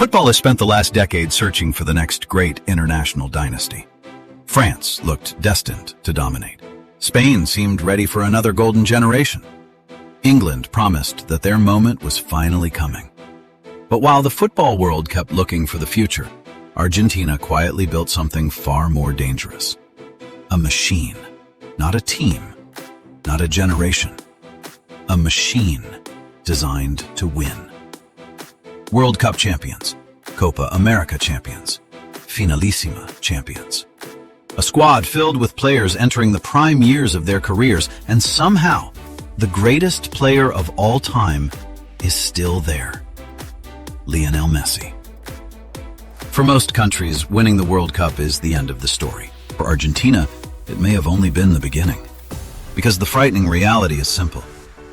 Football has spent the last decade searching for the next great international dynasty. France looked destined to dominate. Spain seemed ready for another golden generation. England promised that their moment was finally coming. But while the football world kept looking for the future, Argentina quietly built something far more dangerous. A machine, not a team, not a generation. A machine designed to win. World Cup champions, Copa América champions, Finalissima champions. A squad filled with players entering the prime years of their careers, and somehow, the greatest player of all time is still there. Lionel Messi. For most countries, winning the World Cup is the end of the story. For Argentina, it may have only been the beginning. Because the frightening reality is simple.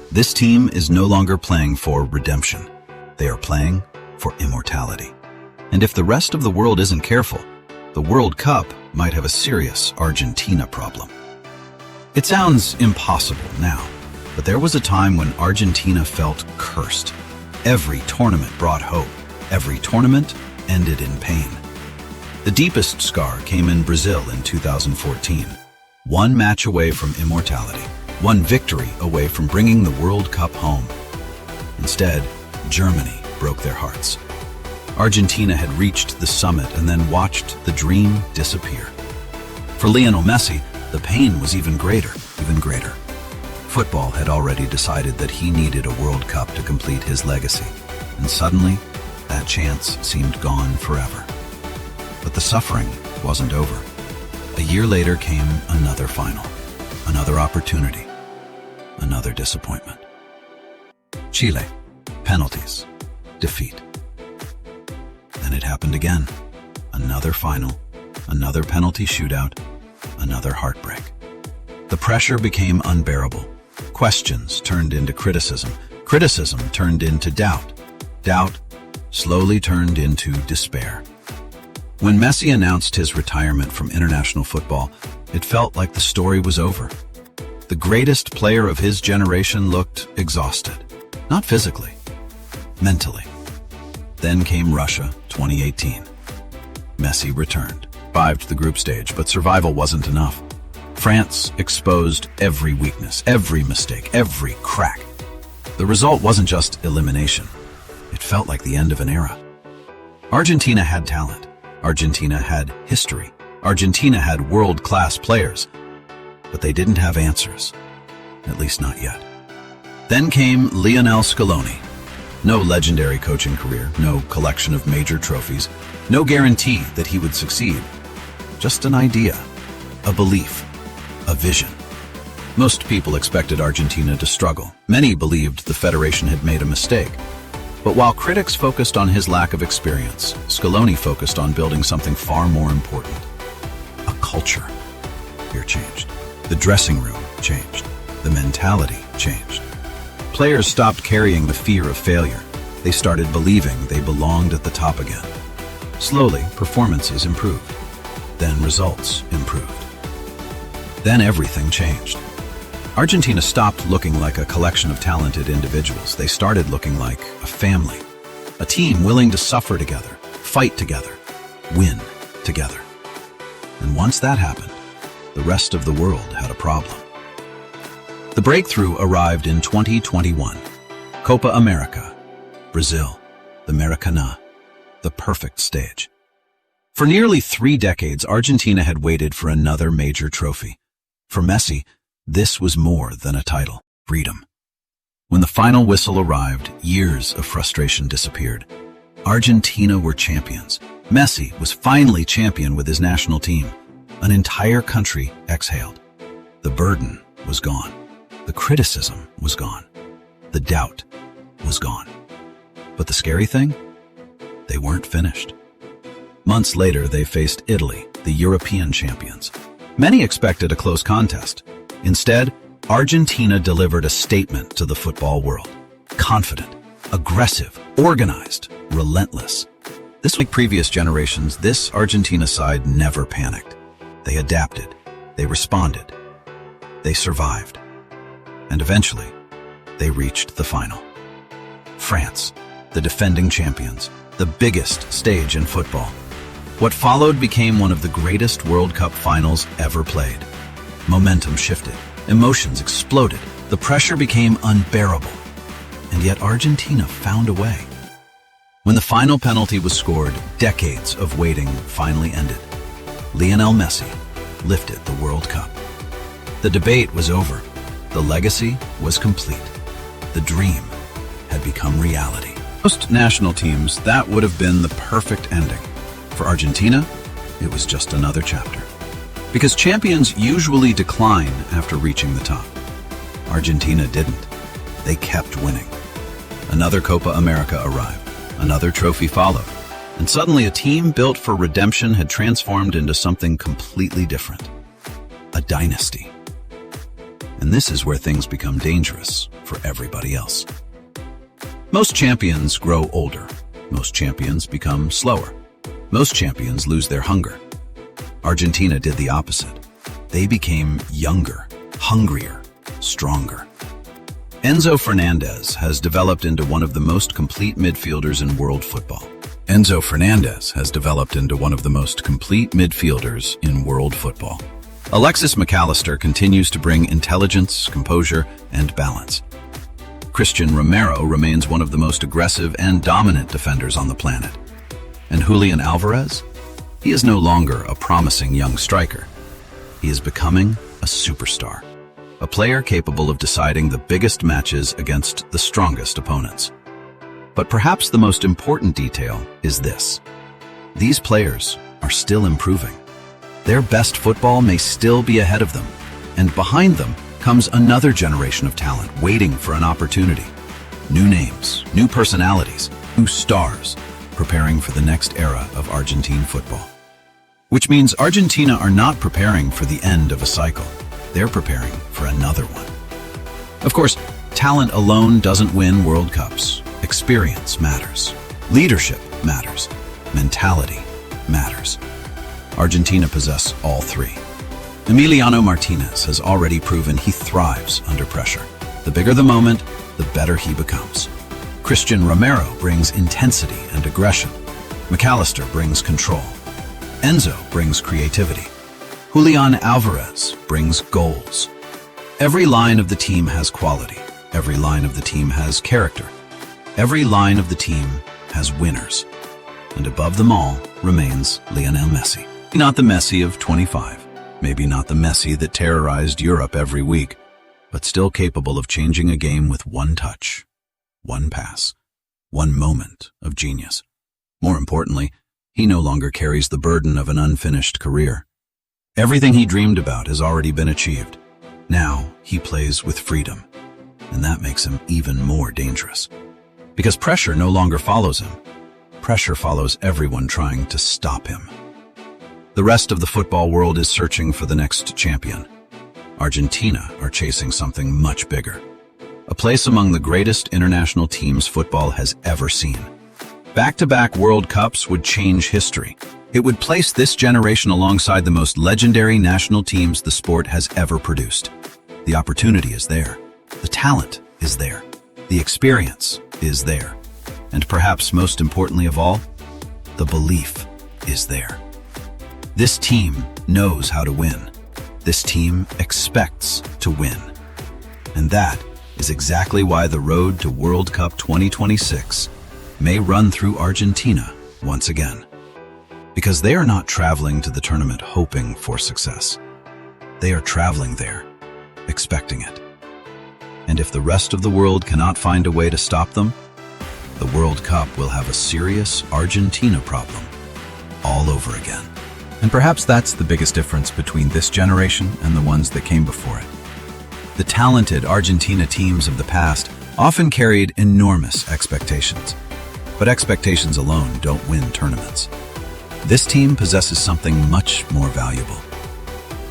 This team is no longer playing for redemption. They are playing for immortality. And if the rest of the world isn't careful, the World Cup might have a serious Argentina problem. It sounds impossible now, but there was a time when Argentina felt cursed. Every tournament brought hope. Every tournament ended in pain. The deepest scar came in Brazil in 2014. One match away from immortality. One victory away from bringing the World Cup home. Instead, Germany broke their hearts. Argentina had reached the summit and then watched the dream disappear. For Lionel Messi, the pain was even greater. Football had already decided that he needed a World Cup to complete his legacy, and suddenly, that chance seemed gone forever. But the suffering wasn't over. A year later came another final, another opportunity, another disappointment. Chile, penalties, defeat. Then it happened again. Another final, another penalty shootout, another heartbreak. The pressure became unbearable. Questions turned into criticism. Criticism turned into doubt. Doubt slowly turned into despair. When Messi announced his retirement from international football, it felt like the story was over. The greatest player of his generation looked exhausted. Not physically, mentally. Then came Russia, 2018. Messi returned, survived the group stage, but survival wasn't enough. France exposed every weakness, every mistake, every crack. The result wasn't just elimination. It felt like the end of an era. Argentina had talent. Argentina had history. Argentina had world-class players. But they didn't have answers. At least not yet. Then came Lionel Scaloni. No legendary coaching career, no collection of major trophies, no guarantee that he would succeed. Just an idea, a belief, a vision. Most people expected Argentina to struggle. Many believed the federation had made a mistake. But while critics focused on his lack of experience, Scaloni focused on building something far more important. A culture. Here changed. The dressing room changed. The mentality changed. Players stopped carrying the fear of failure. They started believing they belonged at the top again. Slowly, performances improved. Then results improved. Then everything changed. Argentina stopped looking like a collection of talented individuals. They started looking like a family. A team willing to suffer together, fight together, win together. And once that happened, the rest of the world had a problem. The breakthrough arrived in 2021. Copa América, Brazil, the Maracanã, the perfect stage. For nearly 3 decades, Argentina had waited for another major trophy. For Messi, this was more than a title, freedom. When the final whistle arrived, years of frustration disappeared. Argentina were champions. Messi was finally champion with his national team. An entire country exhaled. The burden was gone. The criticism was gone. The doubt was gone. But the scary thing? They weren't finished. Months later, they faced Italy, the European champions. Many expected a close contest. Instead, Argentina delivered a statement to the football world. Confident, aggressive, organized, relentless. Like previous generations, this Argentina side never panicked. They adapted. They responded. They survived. And eventually, they reached the final. France, the defending champions, the biggest stage in football. What followed became one of the greatest World Cup finals ever played. Momentum shifted, emotions exploded, the pressure became unbearable. And yet Argentina found a way. When the final penalty was scored, decades of waiting finally ended. Lionel Messi lifted the World Cup. The debate was over. The legacy was complete. The dream had become reality. Most national teams, that would have been the perfect ending. For Argentina, it was just another chapter. Because champions usually decline after reaching the top. Argentina didn't. They kept winning. Another Copa America arrived. Another trophy followed. And suddenly a team built for redemption had transformed into something completely different. A dynasty. And this is where things become dangerous for everybody else. Most champions grow older. Most champions become slower. Most champions lose their hunger. Argentina did the opposite. They became younger, hungrier, stronger. Enzo Fernández has developed into one of the most complete midfielders in world football. Enzo Fernández has developed into one of the most complete midfielders in world football. Alexis Mac Allister continues to bring intelligence, composure, and balance. Cristian Romero remains one of the most aggressive and dominant defenders on the planet. And Julián Álvarez? He is no longer a promising young striker. He is becoming a superstar. A player capable of deciding the biggest matches against the strongest opponents. But perhaps the most important detail is this. These players are still improving. Their best football may still be ahead of them, and behind them comes another generation of talent waiting for an opportunity. New names, new personalities, new stars, preparing for the next era of Argentine football. Which means Argentina are not preparing for the end of a cycle. They're preparing for another one. Of course, talent alone doesn't win World Cups. Experience matters. Leadership matters. Mentality matters. Argentina possess all three. Emiliano Martinez has already proven he thrives under pressure. The bigger the moment, the better he becomes. Cristian Romero brings intensity and aggression. Mac Allister brings control. Enzo brings creativity. Julián Álvarez brings goals. Every line of the team has quality. Every line of the team has character. Every line of the team has winners. And above them all remains Lionel Messi. Not the Messi of 25, maybe not the Messi that terrorized Europe every week, but still capable of changing a game with one touch, one pass, one moment of genius. More importantly, he no longer carries the burden of an unfinished career. Everything he dreamed about has already been achieved. Now he plays with freedom, and that makes him even more dangerous. Because pressure no longer follows him. Pressure follows everyone trying to stop him. The rest of the football world is searching for the next champion. Argentina are chasing something much bigger. A place among the greatest international teams football has ever seen. Back-to-back World Cups would change history. It would place this generation alongside the most legendary national teams the sport has ever produced. The opportunity is there. The talent is there. The experience is there. And perhaps most importantly of all, the belief is there. This team knows how to win. This team expects to win. And that is exactly why the road to World Cup 2026 may run through Argentina once again. Because they are not traveling to the tournament hoping for success. They are traveling there, expecting it. And if the rest of the world cannot find a way to stop them, the World Cup will have a serious Argentina problem all over again. And perhaps that's the biggest difference between this generation and the ones that came before it. The talented Argentina teams of the past often carried enormous expectations. But expectations alone don't win tournaments. This team possesses something much more valuable.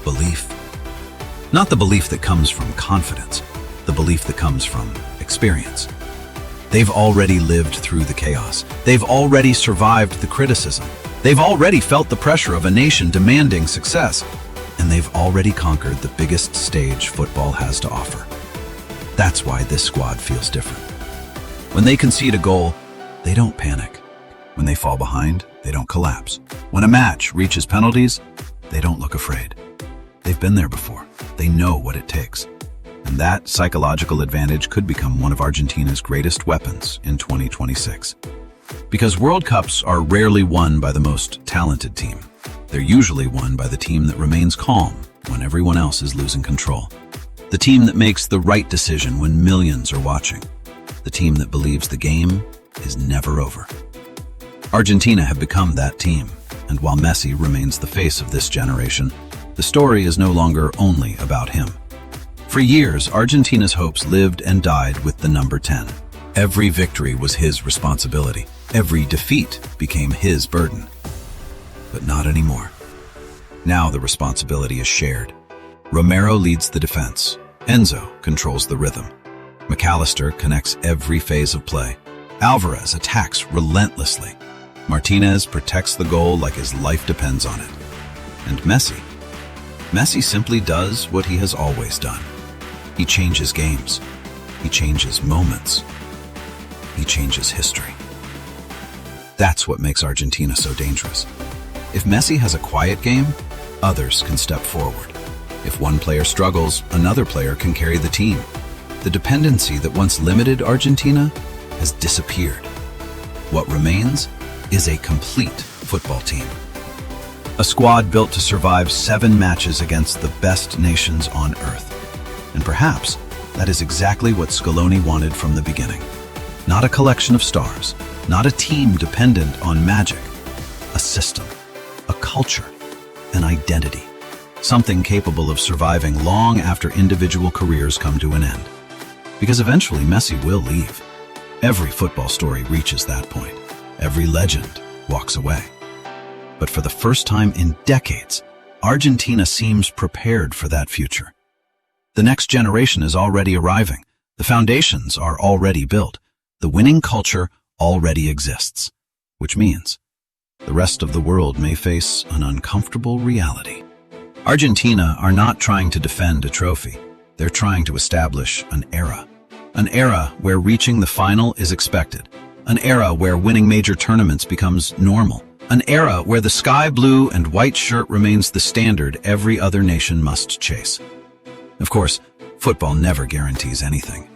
Belief. Not the belief that comes from confidence, the belief that comes from experience. They've already lived through the chaos. They've already survived the criticism. They've already felt the pressure of a nation demanding success. And they've already conquered the biggest stage football has to offer. That's why this squad feels different. When they concede a goal, they don't panic. When they fall behind, they don't collapse. When a match reaches penalties, they don't look afraid. They've been there before. They know what it takes. And that psychological advantage could become one of Argentina's greatest weapons in 2026. Because World Cups are rarely won by the most talented team. They're usually won by the team that remains calm when everyone else is losing control. The team that makes the right decision when millions are watching. The team that believes the game is never over. Argentina have become that team, and while Messi remains the face of this generation, the story is no longer only about him. For years, Argentina's hopes lived and died with the number 10. Every victory was his responsibility. Every defeat became his burden. But not anymore. Now the responsibility is shared. Romero leads the defense. Enzo controls the rhythm. Mac Allister connects every phase of play. Álvarez attacks relentlessly. Martinez protects the goal like his life depends on it. And Messi simply does what he has always done. He changes games. He changes moments. He changes history. That's what makes Argentina so dangerous. If Messi has a quiet game, others can step forward. If one player struggles, another player can carry the team. The dependency that once limited Argentina has disappeared. What remains is a complete football team. A squad built to survive 7 matches against the best nations on earth. And perhaps that is exactly what Scaloni wanted from the beginning. Not a collection of stars, not a team dependent on magic. A system, a culture, an identity. Something capable of surviving long after individual careers come to an end. Because eventually Messi will leave. Every football story reaches that point. Every legend walks away. But for the first time in decades, Argentina seems prepared for that future. The next generation is already arriving. The foundations are already built. The winning culture already exists. Which means the rest of the world may face an uncomfortable reality. Argentina are not trying to defend a trophy. They're trying to establish an era. An era where reaching the final is expected. An era where winning major tournaments becomes normal. An era where the sky blue and white shirt remains the standard every other nation must chase. Of course, football never guarantees anything.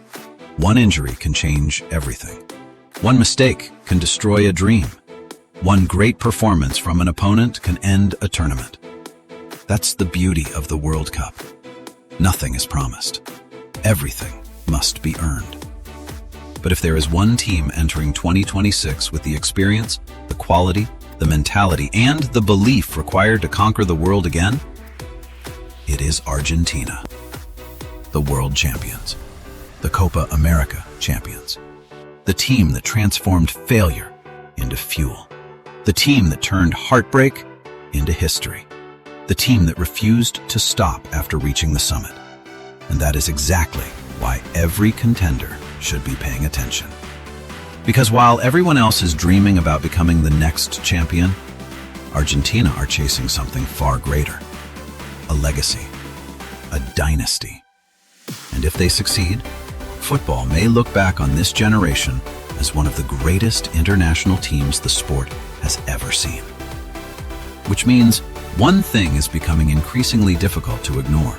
One injury can change everything. One mistake can destroy a dream. One great performance from an opponent can end a tournament. That's the beauty of the World Cup. Nothing is promised. Everything must be earned. But if there is one team entering 2026 with the experience, the quality, the mentality, and the belief required to conquer the world again, it is Argentina. The world champions. The Copa América champions. The team that transformed failure into fuel. The team that turned heartbreak into history. The team that refused to stop after reaching the summit. And that is exactly why every contender should be paying attention. Because while everyone else is dreaming about becoming the next champion, Argentina are chasing something far greater. A legacy. A dynasty. And if they succeed, football may look back on this generation as one of the greatest international teams the sport has ever seen. Which means one thing is becoming increasingly difficult to ignore.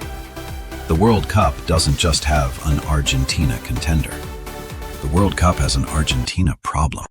The World Cup doesn't just have an Argentina contender. The World Cup has an Argentina problem.